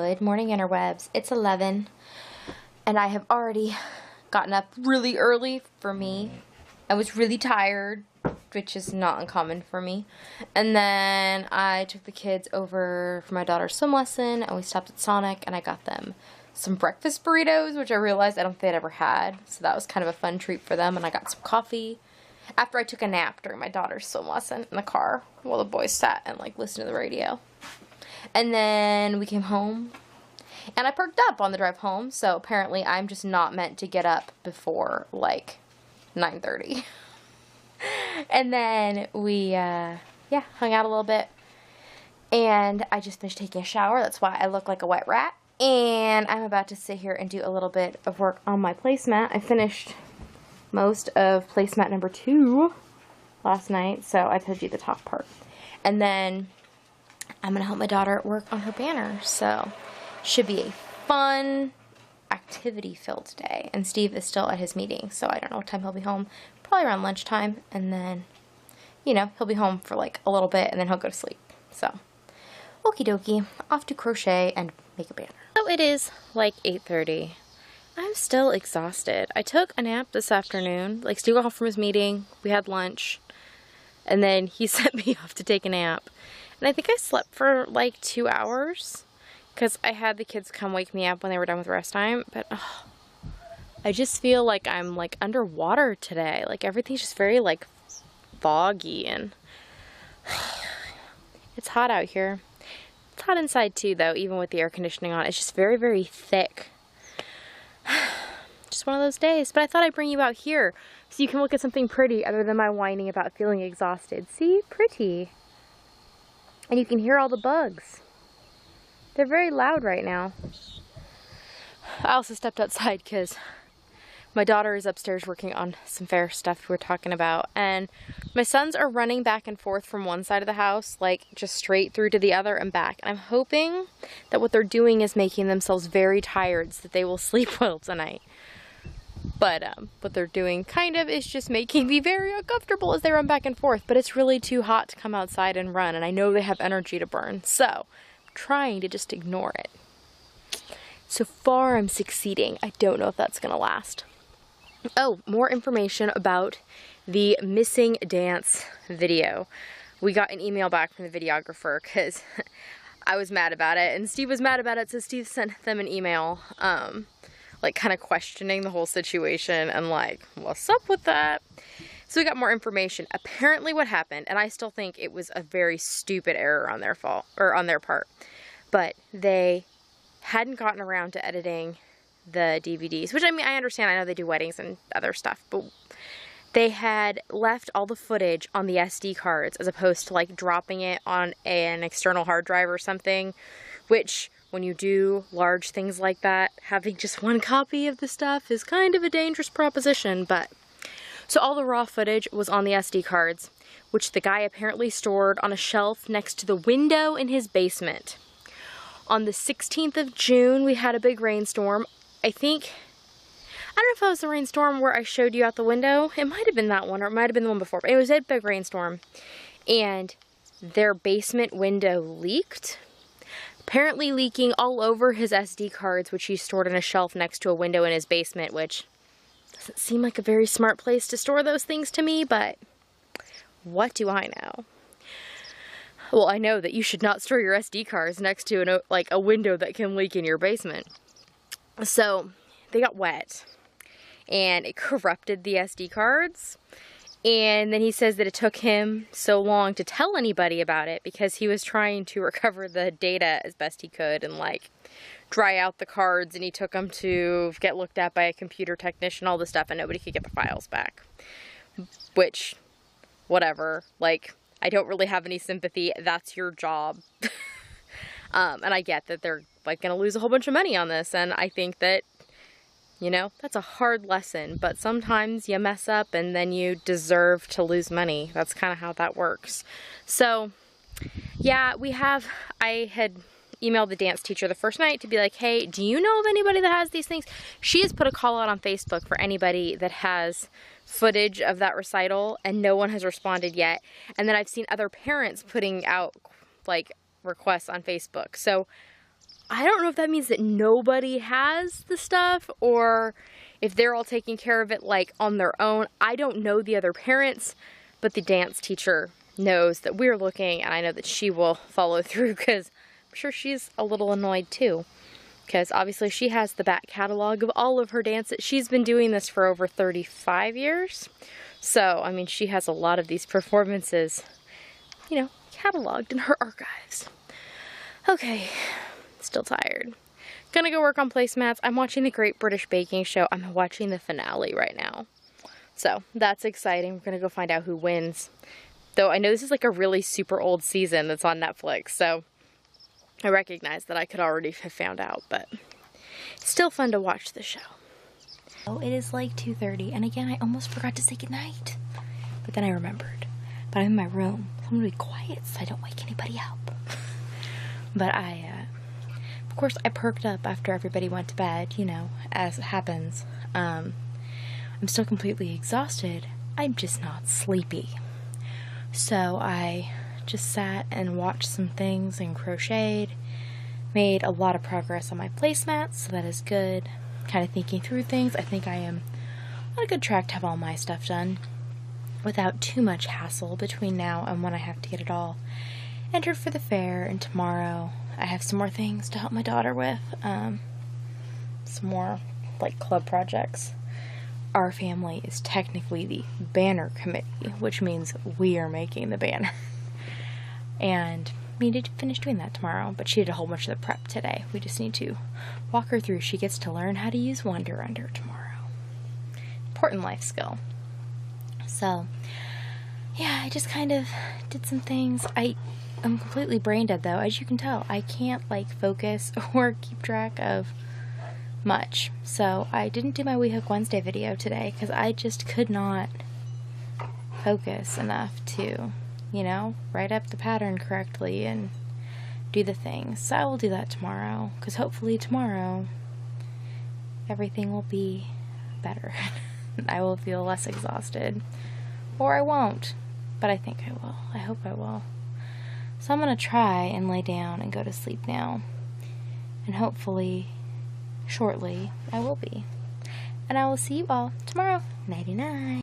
Good morning, interwebs. It's 11, and I have already gotten up really early for me. I was really tired, which is not uncommon for me. And then I took the kids over for my daughter's swim lesson, and we stopped at Sonic, and I got them some breakfast burritos, which I realized I don't think they'd ever had. So that was kind of a fun treat for them, and I got some coffee after I took a nap during my daughter's swim lesson in the car while the boys sat and listened to the radio. And then we came home, and I perked up on the drive home, so apparently I'm just not meant to get up before 9:30. And then we, hung out a little bit, and I just finished taking a shower. That's why I look like a wet rat, and I'm about to sit here and do a little bit of work on my placemat. I finished most of placemat number 2 last night, so I told you the top part. And then I'm going to help my daughter work on her banner, so should be a fun activity-filled day. And Steve is still at his meeting, so I don't know what time he'll be home. Probably around lunchtime, and then, he'll be home for a little bit, and then he'll go to sleep. So, okie dokie, off to crochet and make a banner. So it is 8:30. I'm still exhausted. I took a nap this afternoon. Steve got home from his meeting, we had lunch, and then he sent me off to take a nap. And I think I slept for 2 hours because I had the kids come wake me up when they were done with rest time. But I just feel like I'm underwater today. Everything's just very foggy, and it's hot out here. It's hot inside too, though, even with the air conditioning on. It's just very, very thick. Just one of those days. But I thought I'd bring you out here so you can look at something pretty other than my whining about feeling exhausted. See? Pretty. And you can hear all the bugs. They're very loud right now. I also stepped outside because my daughter is upstairs working on some fair stuff we're talking about. And my sons are running back and forth from one side of the house, just straight through to the other and back. And I'm hoping that what they're doing is making themselves very tired so that they will sleep well tonight. But what they're doing is just making me very uncomfortable as they run back and forth. But it's really too hot to come outside and run, and I know they have energy to burn. So I'm trying to just ignore it. So far I'm succeeding. I don't know if that's going to last. Oh, more information about the missing dance video. We got an email back from the videographer because I was mad about it, and Steve was mad about it, so Steve sent them an email kind of questioning the whole situation and what's up with that? So we got more information. Apparently what happened, and I still think it was a very stupid error on their fault, or on their part, but they hadn't gotten around to editing the DVDs, which I understand, I know they do weddings and other stuff, but they had left all the footage on the SD cards as opposed to dropping it on an external hard drive or something, which when you do large things like that, having just one copy of the stuff is kind of a dangerous proposition. But so all the raw footage was on the SD cards, which the guy apparently stored on a shelf next to the window in his basement. On the 16th of June, we had a big rainstorm. I don't know if that was the rainstorm where I showed you out the window. It might have been that one, or it might have been the one before. But it was a big rainstorm, and their basement window leaked. Apparently leaking all over his SD cards, which he stored on a shelf next to a window in his basement, which doesn't seem like a very smart place to store those things to me, but what do I know? Well, I know that you should not store your SD cards next to a window that can leak in your basement. So they got wet, and it corrupted the SD cards. And then he says that it took him so long to tell anybody about it because he was trying to recover the data as best he could and dry out the cards, and he took them to get looked at by a computer technician, all this stuff, and nobody could get the files back. Which, whatever, I don't really have any sympathy. That's your job. And I get that they're gonna lose a whole bunch of money on this, and I think that that's a hard lesson, but sometimes you mess up and then you deserve to lose money. That's kind of how that works. So, yeah, I had emailed the dance teacher the first night to be like, hey, do you know of anybody that has these things? She has put a call out on Facebook for anybody that has footage of that recital, and no one has responded yet. And then I've seen other parents putting out, requests on Facebook. So I don't know if that means that nobody has the stuff or if they're all taking care of it like on their own. I don't know the other parents, but the dance teacher knows that we're looking, and I know that she will follow through because I'm sure she's a little annoyed too. Because obviously she has the back catalog of all of her dances. She's been doing this for over 35 years. So, I mean, she has a lot of these performances, you know, cataloged in her archives. Okay, still tired. Gonna go work on placemats. I'm watching the Great British Baking Show. I'm watching the finale right now. So, that's exciting. We're gonna go find out who wins. Though I know this is like a really super old season that's on Netflix, so I recognize that I could already have found out, but it's still fun to watch the show. Oh, it is like 2:30, and again, I almost forgot to say goodnight. But then I remembered. But I'm in my room, so I'm gonna be quiet so I don't wake anybody up. But of course, I perked up after everybody went to bed, you know, as it happens. I'm still completely exhausted. I'm just not sleepy. So I just sat and watched some things and crocheted. Made a lot of progress on my placemats, so that is good. Kind of thinking through things. I think I am on a good track to have all my stuff done without too much hassle between now and when I have to get it all entered for the fair. And tomorrow I have some more things to help my daughter with. Some more like club projects. Our family is technically the banner committee, which means we are making the banner. And we need to finish doing that tomorrow, but she did a whole bunch of the prep today. We just need to walk her through. She gets to learn how to use Wonder Under tomorrow. Important life skill. So, yeah, I just kind of did some things. I'm completely brain dead though, as you can tell. I can't like focus or keep track of much. So I didn't do my We Hook Wednesday video today because I just could not focus enough to, you know, write up the pattern correctly and do the things. So I will do that tomorrow, because hopefully tomorrow everything will be better. I will feel less exhausted. Or I won't, but I think I will. I hope I will. So I'm going to try and lay down and go to sleep now. And hopefully, shortly, I will be. And I will see you all tomorrow. Nighty-night.